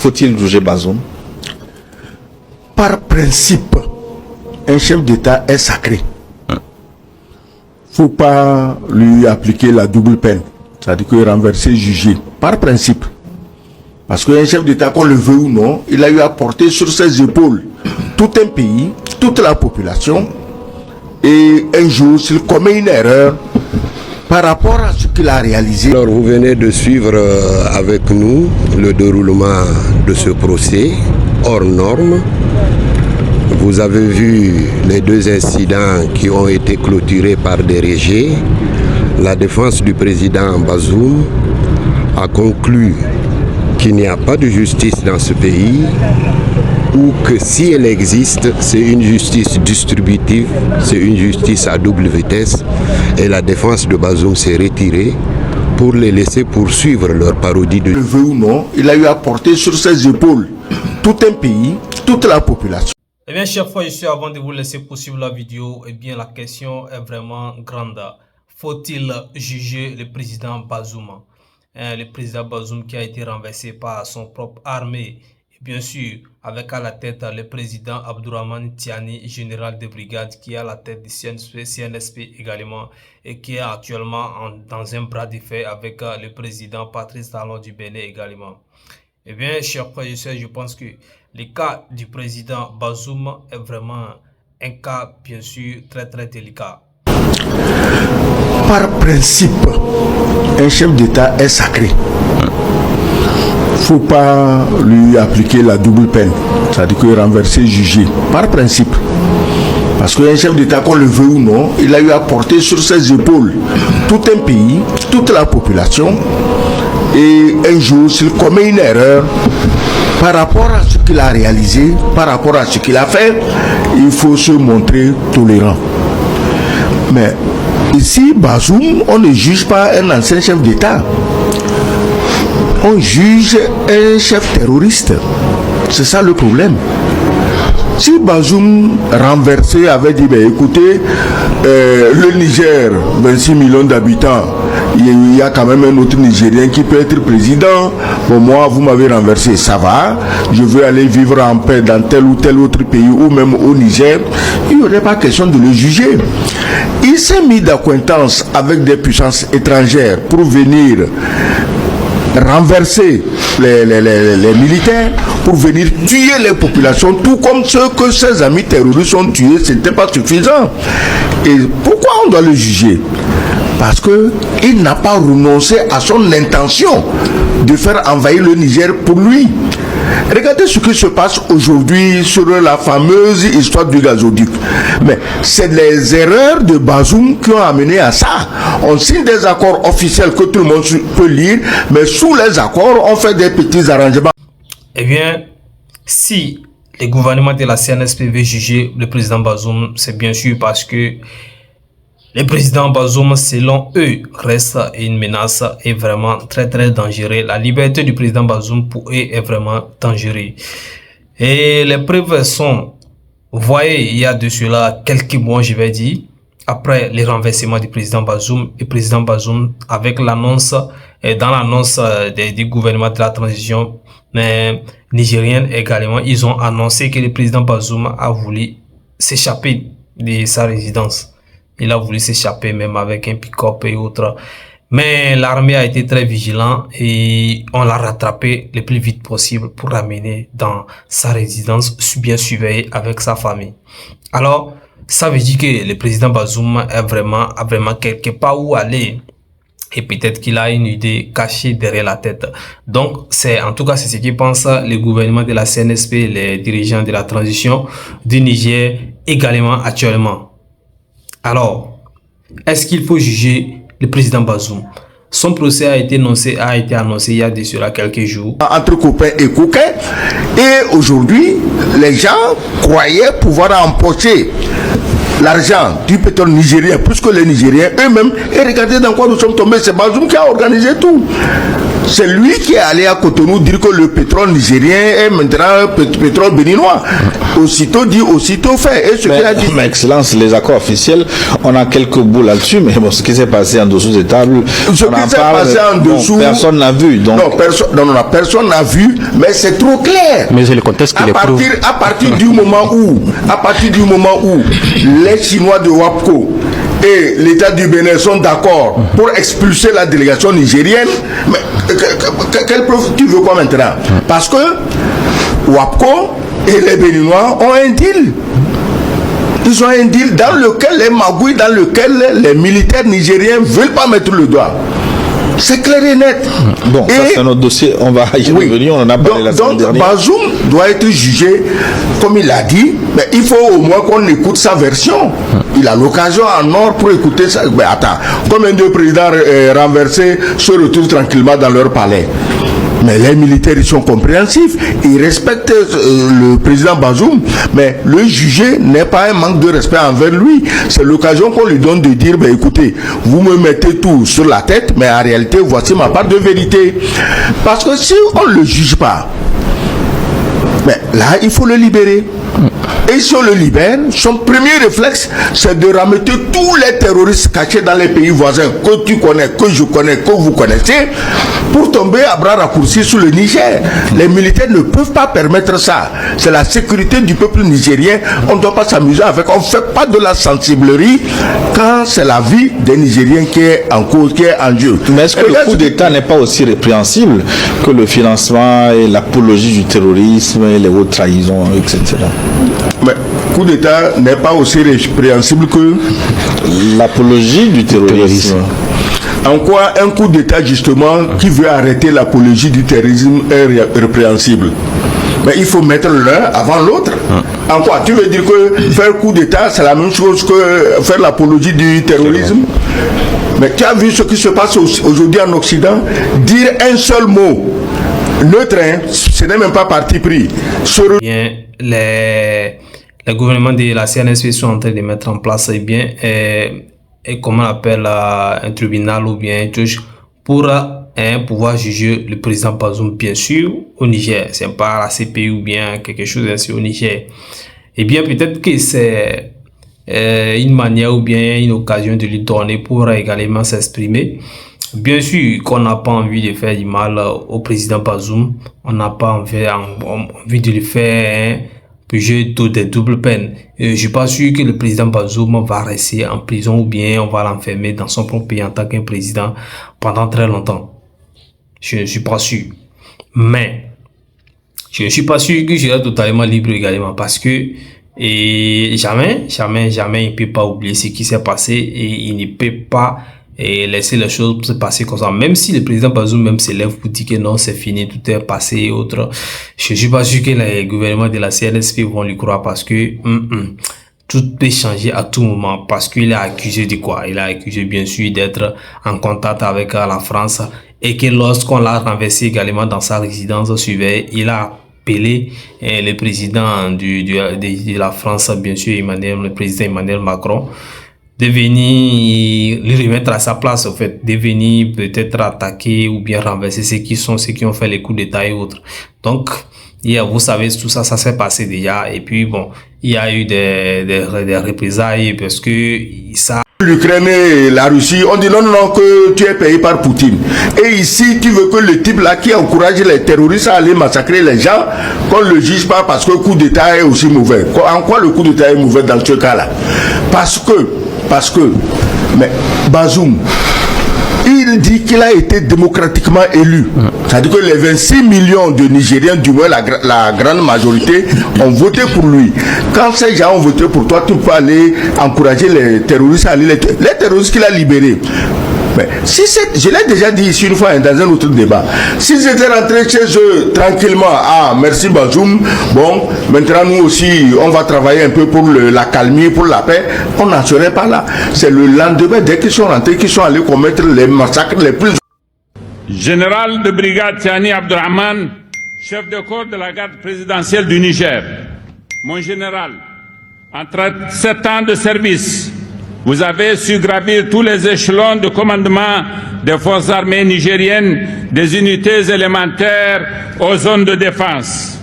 Faut-il juger Bazoum? Par principe, un chef d'État est sacré. Il ne faut pas lui appliquer la double peine. C'est-à-dire que renverser, juger. Par principe. Parce qu'un chef d'État, qu'on le veut ou non, il a eu à porter sur ses épaules tout un pays, toute la population. Et un jour, s'il commet une erreur par rapport à ce qu'il a réalisé. Alors vous venez de suivre avec nous le déroulement de ce procès hors norme. Vous avez vu les deux incidents qui ont été clôturés par des régés. La défense du président Bazoum a conclu qu'il n'y a pas de justice dans ce pays, ou que si elle existe, c'est une justice distributive, c'est une justice à double vitesse, et la défense de Bazoum s'est retirée pour les laisser poursuivre leur parodie de... Le veut ou non, il a eu à porter sur ses épaules tout un pays, toute la population. Eh bien, chers frères et sœurs, avant de vous laisser poursuivre la vidéo, eh bien, la question est vraiment grande. Faut-il juger le président Bazoum? Le président Bazoum qui a été renversé par son propre armée. Et bien sûr, avec à la tête le président Abdourahmane Tiani, général de brigade, qui est à la tête du CNSP également, et qui est actuellement dans un bras de fer avec le président Patrice Talon du Bénin également. Eh bien, chers frères et sœurs, je pense que le cas du président Bazoum est vraiment un cas, bien sûr, très très délicat. Par principe, un chef d'État est sacré. Il ne faut pas lui appliquer la double peine. C'est-à-dire que renverser, juger. Par principe. Parce qu'un chef d'État, qu'on le veut ou non, il a eu à porter sur ses épaules tout un pays, toute la population. Et un jour, s'il commet une erreur par rapport à ce qu'il a réalisé, par rapport à ce qu'il a fait, il faut se montrer tolérant. Mais ici, Bazoum, on ne juge pas un ancien chef d'État. On juge un chef terroriste. C'est ça le problème. Si Bazoum renversé avait dit, ben, écoutez, le Niger, 26 millions d'habitants, il y a quand même un autre Nigérien qui peut être président. Bon, moi, vous m'avez renversé, ça va. Je veux aller vivre en paix dans tel ou tel autre pays, ou même au Niger. Il n'y aurait pas question de le juger. Il s'est mis d'acquaintance avec des puissances étrangères pour venir renverser les militaires, pour venir tuer les populations, tout comme ceux que ses amis terroristes ont tués. Ce n'était pas suffisant. Et pourquoi on doit le juger? Parce qu'il n'a pas renoncé à son intention de faire envahir le Niger pour lui. Regardez ce qui se passe aujourd'hui sur la fameuse histoire du gazoduc. Mais c'est les erreurs de Bazoum qui ont amené à ça. On signe des accords officiels que tout le monde peut lire, mais sous les accords, on fait des petits arrangements. Eh bien, si le gouvernement de la CNSP veut juger le président Bazoum, c'est bien sûr parce que le président Bazoum, selon eux, reste une menace et vraiment très très dangereux. La liberté du président Bazoum pour eux est vraiment dangereuse. Et les preuves sont, vous voyez, il y a de cela quelques mois, je vais dire, après le renversement du président Bazoum, le président Bazoum, avec l'annonce, dans l'annonce du gouvernement de la transition nigérienne également, ils ont annoncé que le président Bazoum a voulu s'échapper de sa résidence. Il a voulu s'échapper même avec un pick-up et autres. Mais l'armée a été très vigilante et on l'a rattrapé le plus vite possible pour l'amener dans sa résidence bien surveillée avec sa famille. Alors, ça veut dire que le président Bazoum a vraiment quelque part où aller. Et peut-être qu'il a une idée cachée derrière la tête. Donc, en tout cas, c'est ce que pense le gouvernement de la CNSP, les dirigeants de la transition du Niger également actuellement. Alors, est-ce qu'il faut juger le président Bazoum? Son procès a été annoncé il y a de cela quelques jours. Entre copains et coquins. Et aujourd'hui, les gens croyaient pouvoir empocher l'argent du pétrole nigérien, plus que les Nigériens eux-mêmes. Et regardez dans quoi nous sommes tombés. C'est Bazoum qui a organisé tout. C'est lui qui est allé à Cotonou dire que le pétrole nigérien est maintenant pétrole béninois. Aussitôt dit, aussitôt fait. Et ce qu'il a dit. Mais Excellence, les accords officiels, on a quelques bouts là-dessus, mais bon, ce qui s'est passé en dessous des tables, ce qui s'est passé en dessous, personne n'a vu. Donc... Non, personne n'a vu, mais c'est trop clair. Mais c'est le contexte qui l'éprouve. À partir du moment où les Chinois de WAPCO et l'État du Bénin sont d'accord pour expulser la délégation nigérienne, mais quelle preuve tu veux quoi maintenant? Parce que WAPCO et les Béninois ont un deal. Ils ont un deal dans lequel les magouilles, dans lequel les militaires nigériens ne veulent pas mettre le doigt. C'est clair et net. Bon, ça c'est notre dossier, on va y revenir, on en a parlé la semaine dernière. Donc Bazoum doit être jugé, comme il l'a dit, mais il faut au moins qu'on écoute sa version. Il a l'occasion en or pour écouter ça. Mais attends, combien de présidents renversés se retrouvent tranquillement dans leur palais? Mais les militaires, ils sont compréhensifs, ils respectent le président Bazoum, mais le juger n'est pas un manque de respect envers lui. C'est l'occasion qu'on lui donne de dire, ben écoutez, vous me mettez tout sur la tête, mais en réalité, voici ma part de vérité. Parce que si on ne le juge pas, mais là, il faut le libérer. Et si on le libère, son premier réflexe, c'est de ramener tous les terroristes cachés dans les pays voisins que tu connais, que je connais, que vous connaissez, pour tomber à bras raccourcis sur le Niger. Les militaires ne peuvent pas permettre ça. C'est la sécurité du peuple nigérien. On ne doit pas s'amuser avec. On ne fait pas de la sensiblerie quand c'est la vie des Nigériens qui est en cause, qui est en jeu. Mais est-ce que le coup d'État n'est pas aussi répréhensible que le financement et l'apologie du terrorisme et les hautes trahisons, etc.? Mais coup d'État n'est pas aussi répréhensible que l'apologie du terrorisme. En quoi un coup d'État justement qui veut arrêter l'apologie du terrorisme est répréhensible? Mais il faut mettre l'un avant l'autre. En quoi? Tu veux dire que faire coup d'État c'est la même chose que faire l'apologie du terrorisme? Mais tu as vu ce qui se passe aujourd'hui en Occident? Dire un seul mot neutre, ce n'est même pas parti pris. Bien, les gouvernements de la CNSP sont en train de mettre en place et comment on appelle un tribunal ou bien un juge pour pouvoir juger le président Bazoum, bien sûr, au Niger. C'est pas la CPI ou bien quelque chose ainsi au Niger. Et bien, peut-être que c'est une manière ou bien une occasion de lui donner pour également s'exprimer. Bien sûr qu'on n'a pas envie de faire du mal au président Bazoum. On n'a pas envie de lui faire juger des doubles peines. Je suis pas sûr que le président Bazoum va rester en prison ou bien on va l'enfermer dans son propre pays en tant qu'un président pendant très longtemps. Je ne suis pas sûr. Mais je ne suis pas sûr que je serai totalement libre également parce que jamais il ne peut pas oublier ce qui s'est passé et il ne peut pas laisser les choses se passer comme ça. Même si le président Bazoum même s'élève pour dire que non, c'est fini, tout est passé et autres, je suis pas sûr que les gouvernements de la CNSP vont lui croire parce que tout peut changer à tout moment parce qu'il est accusé de quoi? Il est accusé bien sûr d'être en contact avec la France et que lorsqu'on l'a renversé également dans sa résidence surveillée, il a appelé le président de la France, bien sûr, le président Emmanuel Macron, de venir lui remettre à sa place, en fait, de venir peut-être attaquer ou bien renverser ceux qui ont fait les coups d'État et autres. Donc, vous savez, tout ça s'est passé déjà. Et puis, bon, il y a eu des représailles parce que ça... L'Ukraine et la Russie, on dit non, que tu es payé par Poutine. Et ici, tu veux que le type là qui encourage les terroristes à aller massacrer les gens, qu'on ne le juge pas parce que le coup d'État est aussi mauvais. En quoi le coup d'État est mauvais dans ce cas-là? Parce que, mais Bazoum, il dit qu'il a été démocratiquement élu. C'est-à-dire que les 26 millions de Nigériens, du moins la grande majorité, ont voté pour lui. Quand ces gens ont voté pour toi, tu peux aller encourager les terroristes à aller les terroristes qu'il a libérés. Mais si je l'ai déjà dit ici une fois dans un autre débat, s'ils étaient rentrés chez eux tranquillement, merci Bazoum, bon, maintenant nous aussi, on va travailler un peu pour la calmie, pour la paix, on n'en serait pas là. C'est le lendemain, dès qu'ils sont rentrés, qu'ils sont allés commettre les massacres les plus... Général de brigade Tiani Abdurrahman, chef de corps de la garde présidentielle du Niger. Mon général, En 37 ans de service, vous avez su gravir tous les échelons de commandement des forces armées nigériennes, des unités élémentaires aux zones de défense.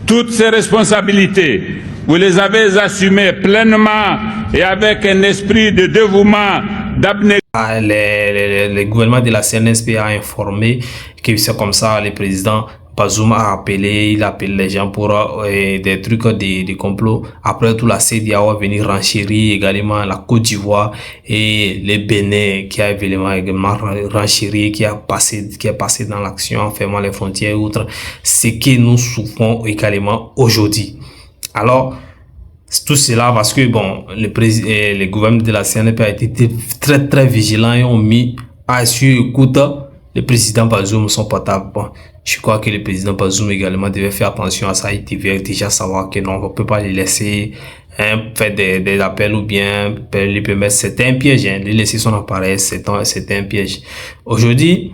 Toutes ces responsabilités, vous les avez assumées pleinement et avec un esprit de dévouement, d'abnégation. Le gouvernement de la CNSP a informé que c'est comme ça, le président Bazoum a appelé, il appelle les gens pour des trucs de complot. Après tout, la CEDEAO va venir renchérir également la Côte d'Ivoire et le Bénin qui a également renchéri, qui a passé dans l'action en fermant les frontières et autres. Ce que nous souffrons également aujourd'hui. Alors, tout cela parce que bon, le gouvernement de la CNP a été très vigilant et ont mis à suivre, écoute, le président Bazoum son portable. Bon, je crois que le président Bazoum également devait faire attention à ça. Il devait déjà savoir que non, on ne peut pas les laisser faire des appels ou bien lui permettre. C'était un piège, hein, lui laisser son appareil, c'était un piège. Aujourd'hui,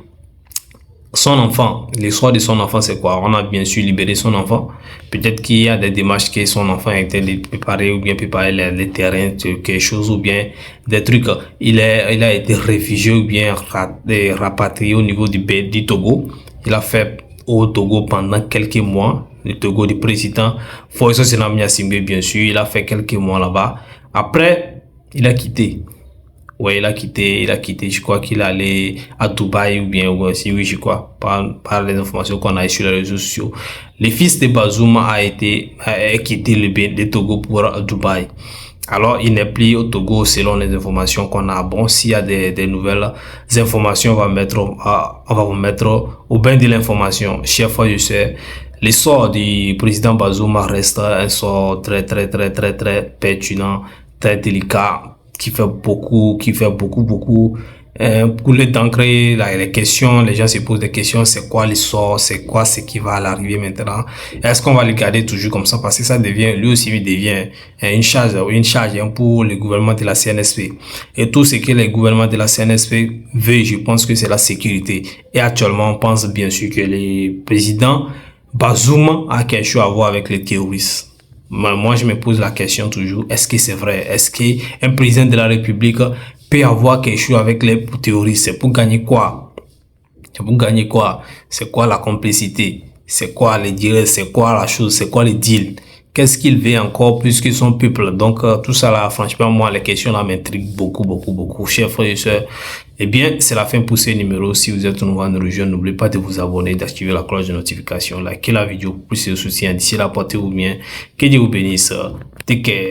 son enfant, l'histoire de son enfant, c'est quoi? On a bien sûr libéré son enfant. Peut-être qu'il y a des démarches que son enfant a été préparé ou bien préparé les terrains, quelque chose ou bien des trucs. Il a été réfugié ou bien rapatrié au niveau du Togo. Il a fait au Togo pendant quelques mois. Le Togo du président Foïso Senam Gnassingbé, bien sûr. Il a fait quelques mois là-bas. Après, il a quitté. Ouais, il a quitté, je crois qu'il allait à Dubaï ou bien aussi, oui, je crois, par les informations qu'on a sur les réseaux sociaux. Le fils de Bazoum a quitté le Togo pour Dubaï. Alors, il n'est plus au Togo selon les informations qu'on a. Bon, s'il y a des nouvelles informations, on va vous mettre au bain de l'information. Chaque fois, je sais, le sort du président Bazoum reste un sort très pertinent, très délicat, qui fait beaucoup couler d'encre. Les questions, les gens se posent des questions, c'est quoi l'histoire, c'est quoi ce qui va l'arriver maintenant, est-ce qu'on va le garder toujours comme ça, parce que ça devient, lui aussi il devient une charge pour le gouvernement de la CNSP, et tout ce que le gouvernement de la CNSP veut, je pense que c'est la sécurité, et actuellement on pense bien sûr que le président Bazoum a quelque chose à voir avec les terroristes. Moi, je me pose la question toujours, est-ce que c'est vrai? Est-ce qu'un président de la République peut avoir quelque chose avec les terroristes? C'est pour gagner quoi? C'est quoi la complicité? C'est quoi les deals? C'est quoi la chose? C'est quoi les deals? Qu'est-ce qu'il veut encore plus que son peuple? Donc, tout ça là, franchement, moi, les questions là m'intriguent beaucoup. Chers frères et sœurs, eh bien, c'est la fin pour ce numéro. Si vous êtes nouveau à nous rejoindre, n'oubliez pas de vous abonner, d'activer la cloche de notification, likez la vidéo pour plus de soutien. D'ici là, portez-vous bien. Que Dieu vous bénisse. Take care.